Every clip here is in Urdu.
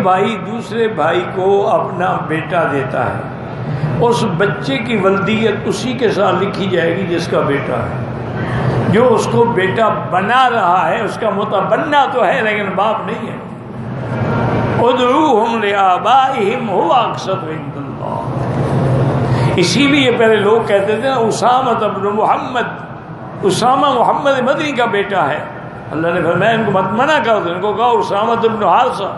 بھائی دوسرے بھائی کو اپنا بیٹا دیتا ہے، اس بچے کی ولدیت اسی کے ساتھ لکھی جائے گی جس کا بیٹا ہے۔ جو اس کو بیٹا بنا رہا ہے اس کا متبنی تو ہے لیکن باپ نہیں ہے۔ ادعوہم لآبائہم هو اقسط عند اللہ۔ اسی لیے پہلے لوگ کہتے تھے اسامہ بن محمد، اسامہ محمد مدنی کا بیٹا ہے۔ اللہ نے فرمایا ان کو مت منع کرو، ان کو کہو اسامہ بن حارثہ،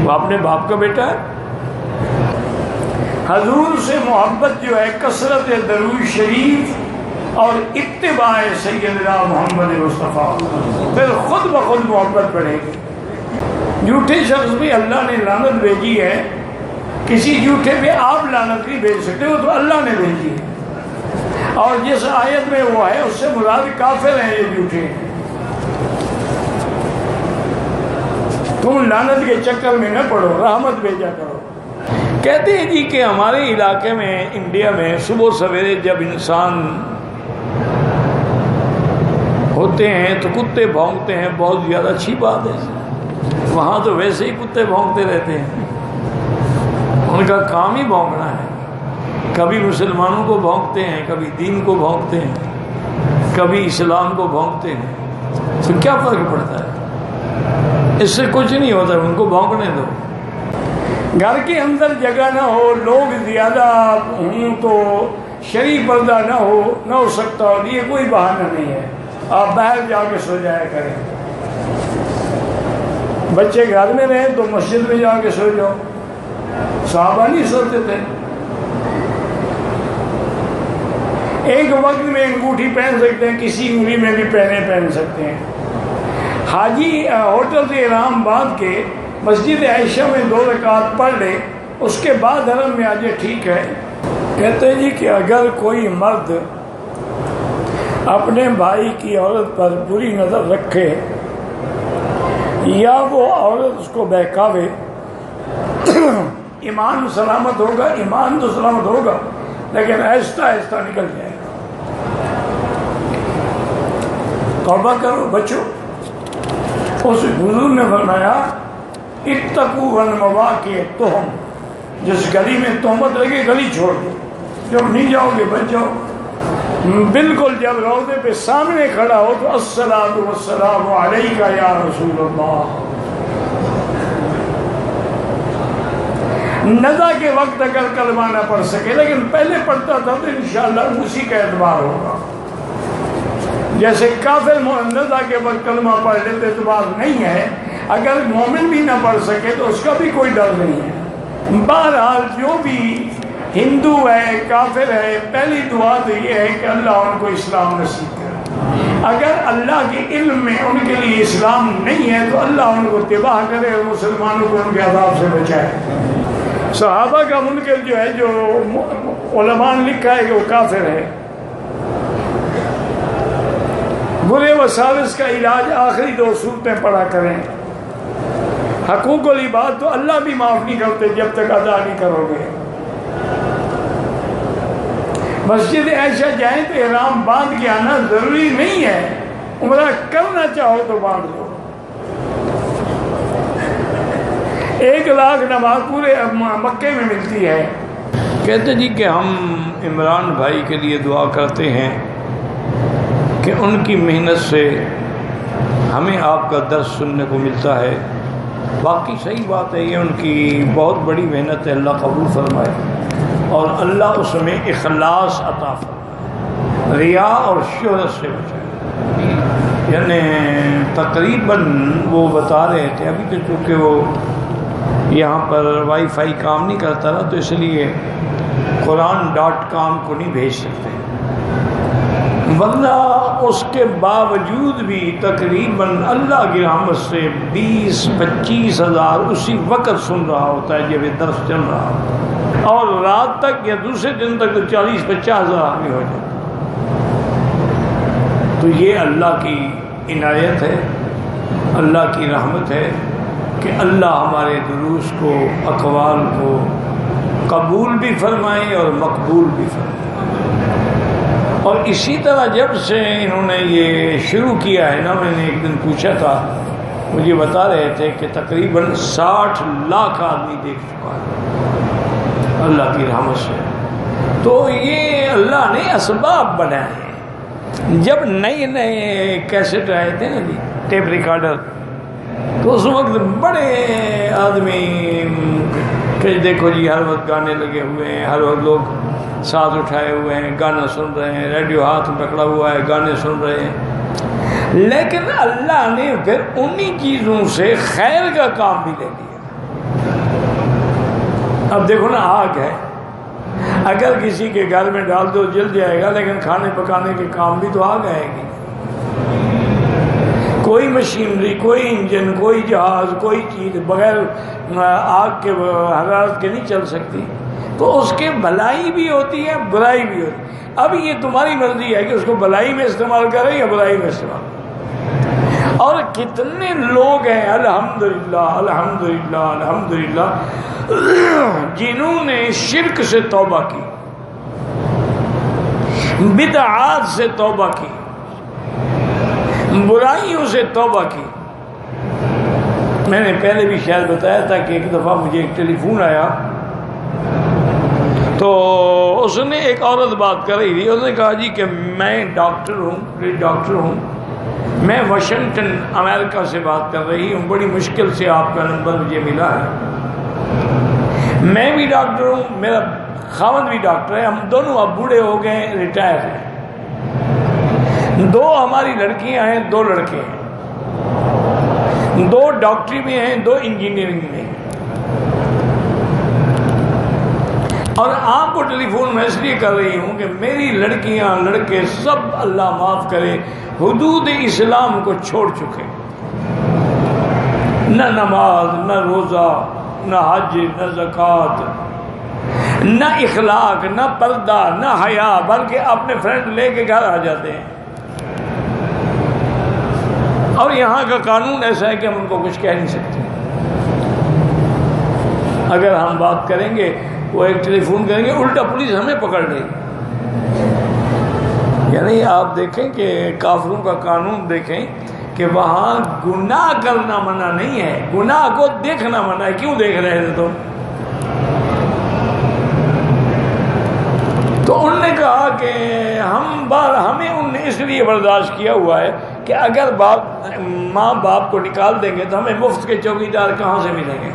وہ اپنے باپ کا بیٹا ہے۔ حضور سے محبت جو ہے کثرت درود شریف اور اتباع سیدنا محمد مصطفیٰ، پھر خود بخود محبت بڑھے گی۔ جھوٹے شخص بھی اللہ نے لعنت بھیجی ہے، کسی جھوٹے پہ آپ لعنت نہیں بھیج سکتے، وہ تو اللہ نے بھیجی ہے۔ اور جس آیت میں وہ ہے اس سے مراد کافر ہیں، یہ جھوٹے ہیں۔ تم لعنت کے چکر میں نہ پڑو، رحمت بھیجا کرو۔ کہتے ہیں جی کہ ہمارے علاقے میں انڈیا میں صبح سویرے جب انسان ہوتے ہیں تو کتے بھونکتے ہیں، بہت زیادہ اچھی بات ہے۔ وہاں تو ویسے ہی کتے بھونکتے رہتے ہیں، ان کا کام ہی بھونکنا ہے۔ کبھی مسلمانوں کو بھونکتے ہیں، کبھی دین کو بھونکتے ہیں، کبھی اسلام کو بھونکتے ہیں، تو کیا فرق پڑتا ہے؟ اس سے کچھ نہیں ہوتا، ان کو بھونکنے دو۔ گھر کے اندر جگہ نہ ہو، لوگ زیادہ ہوں تو شرعی پردہ نہ ہو سکتا، اور یہ کوئی بہانہ نہیں ہے، آپ باہر جا کے سو جایا کریں۔ بچے گھر میں رہیں تو مسجد میں جا کے سو جاؤ، صحابہ نہیں سوتے تھے۔ ایک وقت میں انگوٹھی پہن سکتے ہیں، کسی انگلی میں بھی پہن سکتے ہیں۔ حاجی ہوٹل سے احرام باندھ کے مسجد عائشہ میں 2 رکعت پڑھ لے، اس کے بعد حرم میں آ جائے، ٹھیک ہے۔ کہتے ہیں جی کہ اگر کوئی مرد اپنے بھائی کی عورت پر بری نظر رکھے یا وہ عورت اس کو بہکاوے، ایمان سلامت ہوگا، ایمان تو سلامت ہوگا لیکن آہستہ آہستہ نکل جائے گا۔ توبہ کرو، بچو۔ اس حضور نے فرمایا اتقوا المواقع التہم، جس گلی میں تہمت لگے گلی چھوڑ دو، جب نہیں جاؤ گے بچ جاؤ۔ بالکل جب روضے پہ سامنے کھڑا ہو تو الصلاۃ والسلام علیک یا رسول اللہ۔ نزا کے وقت اگر کلمہ نہ پڑھ سکے لیکن پہلے پڑھتا تھا تو انشاءاللہ اسی کا اعتبار ہوگا۔ جیسے کافر نزا کے وقت کلمہ پڑھ لیتے اعتبار نہیں ہے، اگر مومن بھی نہ پڑھ سکے تو اس کا بھی کوئی ڈر نہیں ہے۔ بہرحال جو بھی ہندو ہے، کافر ہے، پہلی دعا تو یہ ہے کہ اللہ ان کو اسلام نصیب کرے۔ اگر اللہ کے علم میں ان کے لیے اسلام نہیں ہے تو اللہ ان کو تباہ کرے اور مسلمانوں کو ان کے عذاب سے بچائے۔ صحابہ کا منکر جو ہے، جو علماء نے لکھا ہے کہ وہ کافر ہے۔ برے وساوس کا علاج آخری 2 صورتیں پڑھا کریں۔ حقوق العباد تو اللہ بھی معاف نہیں کرتے جب تک ادا نہیں کرو گے۔ مسجد عائشہ جائیں تو احرام باندھ کے آنا ضروری نہیں ہے، عمرہ کرنا چاہو تو باندھ لو۔ 1 لاکھ نماز پورے مکے میں ملتی ہے۔ کہتے جی کہ ہم عمران بھائی کے لیے دعا کرتے ہیں کہ ان کی محنت سے ہمیں آپ کا درس سننے کو ملتا ہے۔ باقی صحیح بات ہے، یہ ان کی بہت بڑی محنت ہے، اللہ قبول فرمائے اور اللہ اس میں اخلاص عطا فرمائے، ریا اور شہرت سے بچائے۔ یعنی تقریباً وہ بتا رہے تھے، ابھی تو چونکہ وہ یہاں پر وائی فائی کام نہیں کرتا نا، تو اس لیے قرآن.com کو نہیں بھیج سکتے، ورنہ اس کے باوجود بھی تقریباً اللہ کی رحمت سے 20-25 ہزار اسی وقت سن رہا ہوتا ہے جب یہ درس چل رہا ہوتا ہے، اور رات تک یا دوسرے دن تک تو 40-50 ہزار آدمی ہو جاتے۔ تو یہ اللہ کی عنایت ہے، اللہ کی رحمت ہے کہ اللہ ہمارے دروس کو، اقوال کو قبول بھی فرمائے اور مقبول بھی فرمائے۔ اور اسی طرح جب سے انہوں نے یہ شروع کیا ہے نا، میں نے ایک دن پوچھا تھا مجھے بتا رہے تھے کہ تقریباً 60 لاکھ آدمی دیکھ چکا ہے اللہ کی رحمت سے۔ تو یہ اللہ نے اسباب بنائے ہیں۔ جب نئے نئے کیسٹ آئے تھے نا جی، ٹیپ ریکارڈر، تو اس وقت بڑے آدمی کہ دیکھو جی ہر وقت گانے لگے ہوئے ہیں، ہر وقت لوگ ساتھ اٹھائے ہوئے ہیں، گانا سن رہے ہیں، ریڈیو ہاتھ میں پکڑا ہوا ہے، گانے سن رہے ہیں۔ لیکن اللہ نے پھر انہی چیزوں سے خیر کا کام بھی لے لیا۔ اب دیکھو نا، آگ ہے، اگر کسی کے گھر میں ڈال دو جل جائے گا، لیکن کھانے پکانے کے کام بھی تو آگ آئے گی۔ کوئی مشینری، کوئی انجن، کوئی جہاز، کوئی چیز بغیر آگ کے حرارت کے نہیں چل سکتی۔ تو اس کے بھلائی بھی ہوتی ہے، برائی بھی ہوتی ہے۔ اب یہ تمہاری مرضی ہے کہ اس کو بھلائی میں استعمال کریں یا برائی میں استعمال کریں۔ اور کتنے لوگ ہیں الحمدللہ الحمدللہ الحمدللہ جنہوں نے شرک سے توبہ کی، بدعات سے توبہ کی، برائیوں سے توبہ کی۔ میں نے پہلے بھی شاید بتایا تھا کہ ایک دفعہ مجھے ایک ٹیلی فون آیا، تو اس نے ایک عورت بات کر رہی تھی۔ اس نے کہا جی کہ میں ڈاکٹر ہوں، میں واشنگٹن امریکہ سے بات کر رہی ہوں، بڑی مشکل سے آپ کا نمبر مجھے ملا ہے۔ میں بھی ڈاکٹر ہوں، میرا خاوند بھی ڈاکٹر ہے، ہم دونوں اب بوڑھے ہو گئے ہیں، ریٹائر ہیں۔ 2 ہماری لڑکیاں ہیں، 2 لڑکے ہیں، 2 ڈاکٹری میں ہیں، 2 انجینئرنگ میں ہیں۔ اور آپ کو ٹیلی فون میں اس لیے کر رہی ہوں کہ میری لڑکیاں لڑکے سب اللہ معاف کرے حدود اسلام کو چھوڑ چکے، نہ نماز، نہ روزہ، نہ حج، نہ زکوٰۃ، نہ اخلاق، نہ پردہ، نہ حیا، بلکہ اپنے فرینڈ لے کے گھر آ جاتے ہیں۔ اور یہاں کا قانون ایسا ہے کہ ہم ان کو کچھ کہہ نہیں سکتے۔ اگر ہم بات کریں گے، وہ ایک ٹیلی فون کریں گے، الٹا پولیس ہمیں پکڑ لے گی۔ یعنی آپ دیکھیں کہ کافروں کا قانون دیکھیں کہ وہاں گناہ کرنا منع نہیں ہے، گناہ کو دیکھنا منع ہے۔ کیوں دیکھ رہے تھے تم؟ تو انہوں نے کہا کہ ہمیں ان نے اس لیے برداشت کیا ہوا ہے کہ اگر ماں باپ کو نکال دیں گے تو ہمیں مفت کے چوکیدار کہاں سے ملیں گے؟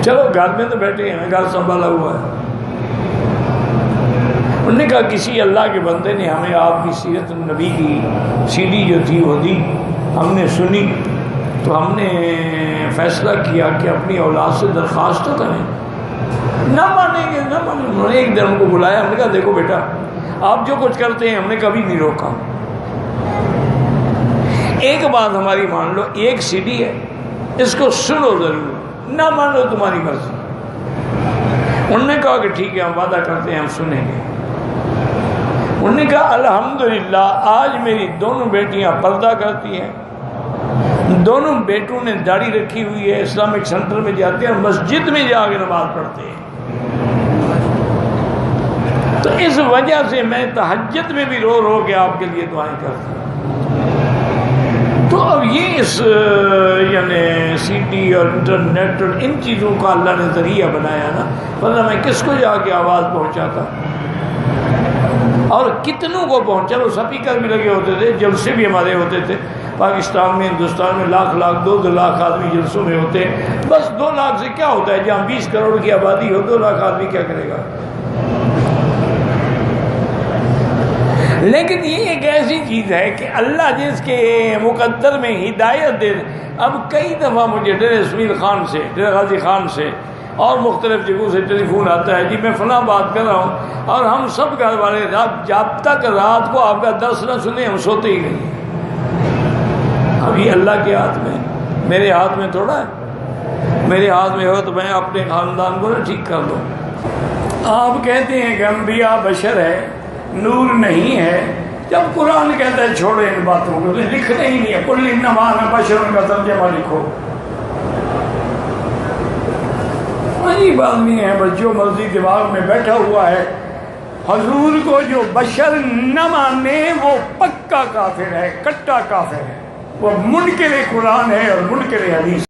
چلو گھر میں تو بیٹھے ہیں، گھر سنبھالا ہوا ہے۔ انہوں نے کہا کسی اللہ کے بندے نے ہمیں آپ کی سیرت نبی کی سی ڈی جو تھی وہ دی، ہم نے سنی، تو ہم نے فیصلہ کیا کہ اپنی اولاد سے درخواست تو کریں۔ نہ مانیں گے، نہ مانیں گے۔ انہوں نے ایک دن ہم کو بلایا، ہم نے کہا دیکھو بیٹا، آپ جو کچھ کرتے ہیں ہم نے کبھی نہیں روکا، ایک بات ہماری مان لو، ایک سی ڈی ہے، اس کو سنو ضرور، نہ مانو تمہاری مرضی۔ انہوں نے کہا کہ ٹھیک ہے، ہم وعدہ کرتے ہیں ہم سنیں گے۔ انہوں نے کہا الحمدللہ آج میری دونوں بیٹیاں پردہ کرتی ہیں، دونوں بیٹوں نے داڑھی رکھی ہوئی ہے، اسلامک سینٹر میں جاتے ہیں، مسجد میں جا کے نماز پڑھتے ہیں۔ تو اس وجہ سے میں تہجد میں بھی رو رو کے آپ کے لیے دعائیں کرتا ہوں۔ تو اب یہ اس یعنی سی ڈی اور انٹرنیٹ اور ان چیزوں کا اللہ نے ذریعہ بنایا نا، ورنہ میں کس کو جا کے آواز پہنچاتا، اور کتنوں کو پہنچا۔ وہ سپیکر بھی لگے ہوتے تھے، جلسے بھی ہمارے ہوتے تھے پاکستان میں، ہندوستان میں لاکھ 2 لاکھ آدمی جلسوں میں ہوتے ہیں۔ بس 2 لاکھ سے کیا ہوتا ہے؟ جہاں 20 کروڑ کی آبادی ہو، 2 لاکھ آدمی کیا کرے گا؟ لیکن یہ ایک ایسی چیز ہے کہ اللہ جس کے مقدر میں ہدایت دے۔ اب کئی دفعہ مجھے ڈیر اسماعیل خان سے، ڈیر غازی خان سے اور مختلف جگہوں سے ٹیلی فون آتا ہے، جی میں فلاں بات کر رہا ہوں، اور ہم سب گھر والے جب تک رات کو آپ کا درس نہ سنیں ہم سوتے ہی نہیں۔ ابھی اللہ کے ہاتھ میں، میرے ہاتھ میں تھوڑا ہے، میرے ہاتھ میں ہو تو میں اپنے خاندان کو نہ ٹھیک کر دوں۔ آپ کہتے ہیں کہ انبیاء بشر ہے، نور نہیں ہے، جب قرآن کہتا ہے چھوڑے ان باتوں کو، لکھنے ہی نہیں ہے، کل انما انا بشر کا ترجمہ لکھو۔ عجیب آدمی ہے، بس جو مرضی دماغ میں بیٹھا ہوا ہے۔ حضور کو جو بشر نہ مانے وہ پکا کافر ہے، کٹا کافر ہے۔ وہ منکر قرآن ہے اور منکر حدیث.